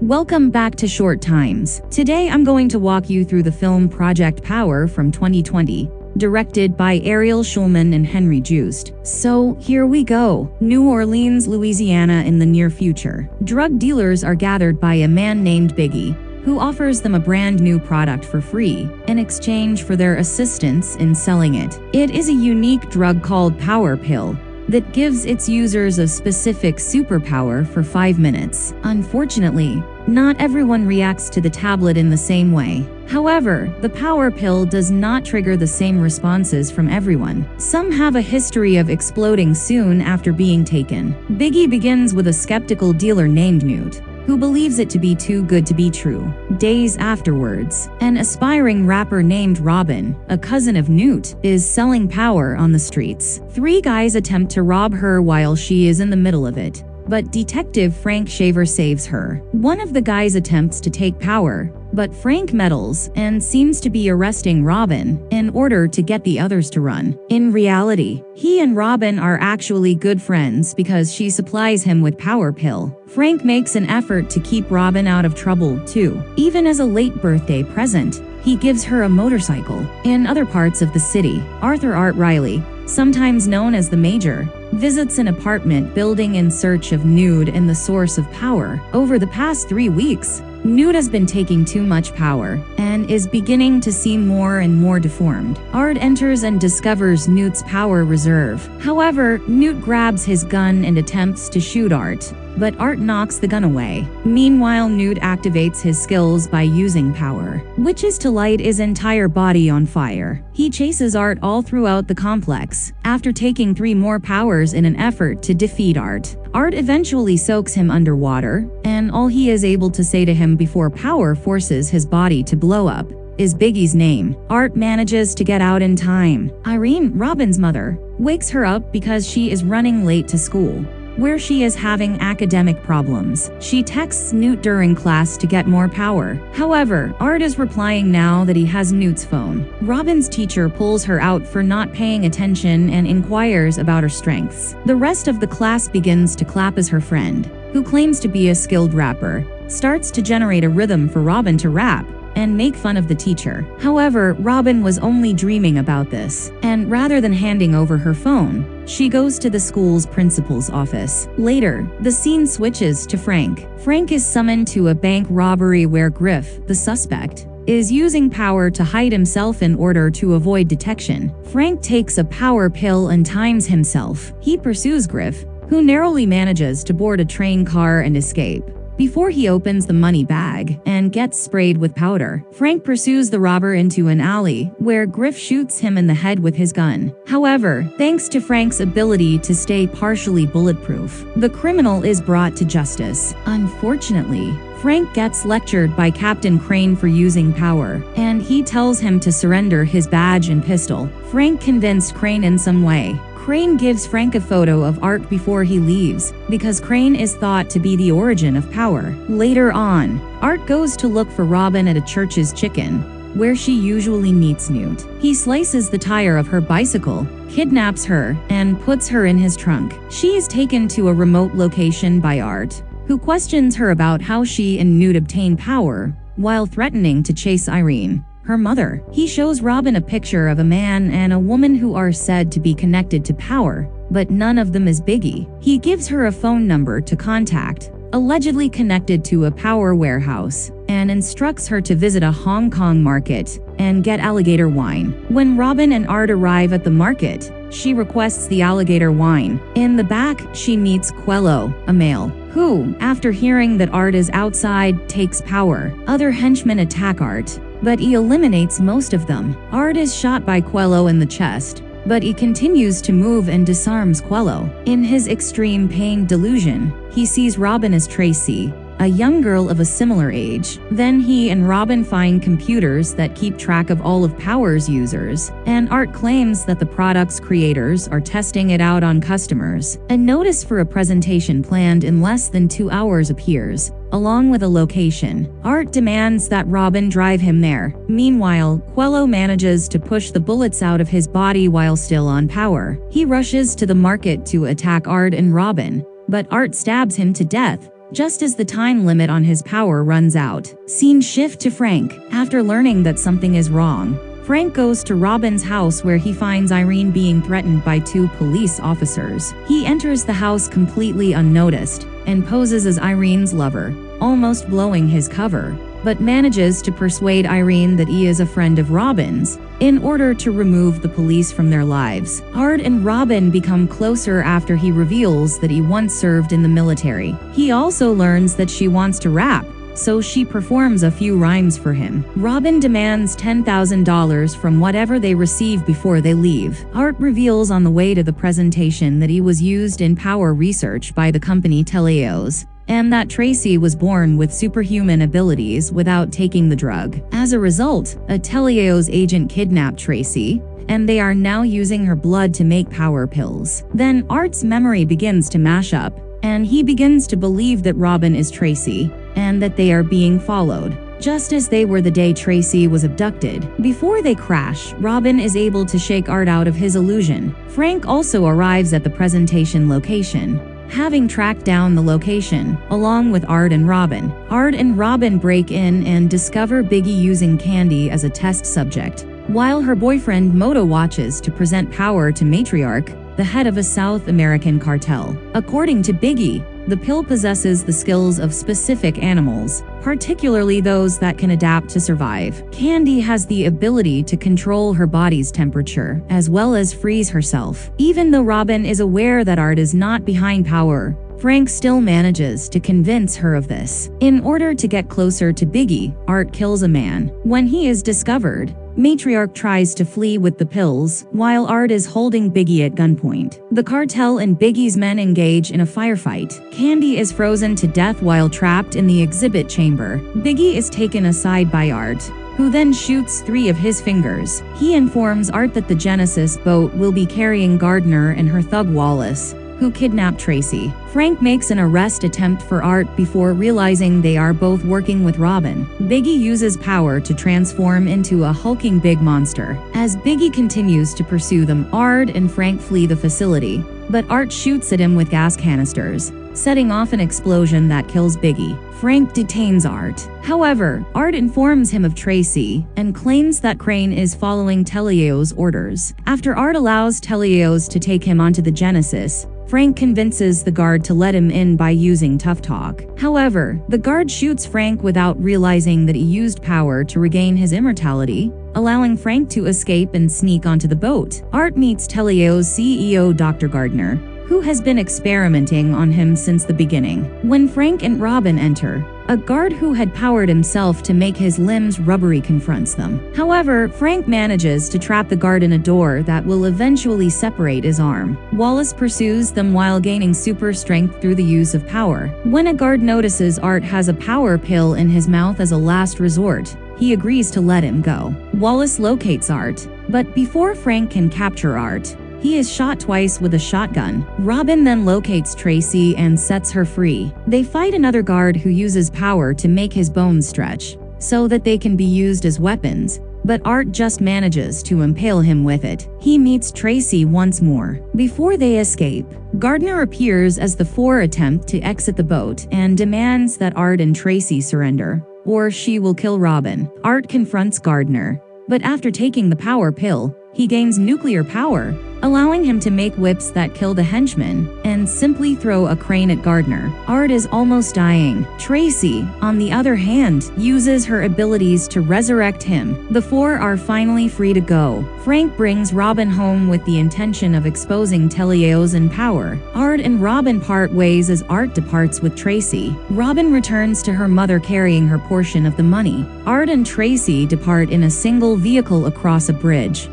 Welcome back to Short Times. Today I'm going to walk you through the film Project Power from 2020, directed by Ariel Schulman and Henry Joost. So, here we go. New Orleans, Louisiana in the near future. Drug dealers are gathered by a man named Biggie, who offers them a brand new product for free in exchange for their assistance in selling it. It is a unique drug called Power Pill that gives its users a specific superpower for 5 minutes. Unfortunately, not everyone reacts to the tablet in the same way. However, the Power Pill does not trigger the same responses from everyone. Some have a history of exploding soon after being taken. Biggie begins with a skeptical dealer named Newt, who believes it to be too good to be true. Days afterwards, an aspiring rapper named Robin, a cousin of Newt, is selling power on the streets. 3 guys attempt to rob her while she is in the middle of it, but Detective Frank Shaver saves her. One of the guys attempts to take power, but Frank meddles and seems to be arresting Robin in order to get the others to run. In reality, he and Robin are actually good friends because she supplies him with Power Pill. Frank makes an effort to keep Robin out of trouble too. Even as a late birthday present, he gives her a motorcycle. In other parts of the city, Arthur Art Riley, sometimes known as the Major, visits an apartment building in search of Nude and the source of power. Over the past 3 weeks, Nude has been taking too much power and is beginning to seem more and more deformed. Art enters and discovers Newt's power reserve. However, Newt grabs his gun and attempts to shoot Art, but Art knocks the gun away. Meanwhile, Newt activates his skills by using power, which is to light his entire body on fire. He chases Art all throughout the complex, after taking 3 more powers in an effort to defeat Art. Art eventually soaks him underwater, and all he is able to say to him before power forces his body to blow up is Biggie's name. Art manages to get out in time. Irene, Robin's mother, wakes her up because she is running late to school, where she is having academic problems. She texts Newt during class to get more power. However, Art is replying now that he has Newt's phone. Robin's teacher pulls her out for not paying attention and inquires about her strengths. The rest of the class begins to clap as her friend, who claims to be a skilled rapper, starts to generate a rhythm for Robin to rap and make fun of the teacher. However, Robin was only dreaming about this, and rather than handing over her phone, she goes to the school's principal's office. Later, the scene switches to Frank. Frank is summoned to a bank robbery where Griff, the suspect, is using power to hide himself in order to avoid detection. Frank takes a power pill and times himself. He pursues Griff, who narrowly manages to board a train car and escape before he opens the money bag and gets sprayed with powder. Frank pursues the robber into an alley, where Griff shoots him in the head with his gun. However, thanks to Frank's ability to stay partially bulletproof, the criminal is brought to justice. Unfortunately, Frank gets lectured by Captain Crane for using power, and he tells him to surrender his badge and pistol. Frank convinced Crane in some way. Crane gives Frank a photo of Art before he leaves, because Crane is thought to be the origin of power. Later on, Art goes to look for Robin at a Church's Chicken, where she usually meets Newt. He slices the tire of her bicycle, kidnaps her, and puts her in his trunk. She is taken to a remote location by Art, who questions her about how she and Newt obtain power, while threatening to chase Irene, her mother. He shows Robin a picture of a man and a woman who are said to be connected to power, but none of them is Biggie. He gives her a phone number to contact, allegedly connected to a power warehouse, and instructs her to visit a Hong Kong market and get alligator wine. When Robin and Art arrive at the market, she requests the alligator wine. In the back, she meets Quello, a male, who, after hearing that Art is outside, takes power. Other henchmen attack Art, but he eliminates most of them. Art is shot by Quello in the chest, but he continues to move and disarms Quello. In his extreme pain delusion, he sees Robin as Tracy, a young girl of a similar age. Then he and Robin find computers that keep track of all of Power's users, and Art claims that the product's creators are testing it out on customers. A notice for a presentation planned in less than 2 hours appears, along with a location. Art demands that Robin drive him there. Meanwhile, Quello manages to push the bullets out of his body while still on power. He rushes to the market to attack Art and Robin, but Art stabs him to death, just as the time limit on his power runs out. Scene shift to Frank. After learning that something is wrong, Frank goes to Robin's house where he finds Irene being threatened by 2 police officers. He enters the house completely unnoticed and poses as Irene's lover, almost blowing his cover, but manages to persuade Irene that he is a friend of Robin's in order to remove the police from their lives. Art and Robin become closer after he reveals that he once served in the military. He also learns that she wants to rap, so she performs a few rhymes for him. Robin demands $10,000 from whatever they receive before they leave. Art reveals on the way to the presentation that he was used in power research by the company Teleos, and that Tracy was born with superhuman abilities without taking the drug. As a result, a Teleos agent kidnapped Tracy, and they are now using her blood to make power pills. Then Art's memory begins to mash up, and he begins to believe that Robin is Tracy, and that they are being followed, just as they were the day Tracy was abducted. Before they crash, Robin is able to shake Art out of his illusion. Frank also arrives at the presentation location, having tracked down the location, along with Art and Robin. Art and Robin break in and discover Biggie using Candy as a test subject, while her boyfriend Moto watches to present power to Matriarch, the head of a South American cartel. According to Biggie, the pill possesses the skills of specific animals, particularly those that can adapt to survive. Candy has the ability to control her body's temperature, as well as freeze herself. Even though Robin is aware that Art is not behind power, Frank still manages to convince her of this. In order to get closer to Biggie, Art kills a man. When he is discovered, Matriarch tries to flee with the pills, while Art is holding Biggie at gunpoint. The cartel and Biggie's men engage in a firefight. Candy is frozen to death while trapped in the exhibit chamber. Biggie is taken aside by Art, who then shoots 3 of his fingers. He informs Art that the Genesis boat will be carrying Gardner and her thug Wallace, who kidnapped Tracy. Frank makes an arrest attempt for Art before realizing they are both working with Robin. Biggie uses power to transform into a hulking big monster. As Biggie continues to pursue them, Art and Frank flee the facility, but Art shoots at him with gas canisters, setting off an explosion that kills Biggie. Frank detains Art. However, Art informs him of Tracy and claims that Crane is following Teleos' orders. After Art allows Teleos to take him onto the Genesis, Frank convinces the guard to let him in by using tough talk. However, the guard shoots Frank without realizing that he used power to regain his immortality, allowing Frank to escape and sneak onto the boat. Art meets Teleos' CEO Dr. Gardner, who has been experimenting on him since the beginning. When Frank and Robin enter, a guard who had powered himself to make his limbs rubbery confronts them. However, Frank manages to trap the guard in a door that will eventually separate his arm. Wallace pursues them while gaining super strength through the use of power. When a guard notices Art has a power pill in his mouth as a last resort, he agrees to let him go. Wallace locates Art, but before Frank can capture Art, he is shot twice with a shotgun. Robin then locates Tracy and sets her free. They fight another guard who uses power to make his bones stretch, so that they can be used as weapons, but Art just manages to impale him with it. He meets Tracy once more. Before they escape, Gardner appears as the 4 attempt to exit the boat and demands that Art and Tracy surrender, or she will kill Robin. Art confronts Gardner, but after taking the power pill, he gains nuclear power, allowing him to make whips that kill the henchmen and simply throw a crane at Gardner. Art is almost dying. Tracy, on the other hand, uses her abilities to resurrect him. The 4 are finally free to go. Frank brings Robin home with the intention of exposing Teleos in power. Art and Robin part ways as Art departs with Tracy. Robin returns to her mother carrying her portion of the money. Art and Tracy depart in a single vehicle across a bridge.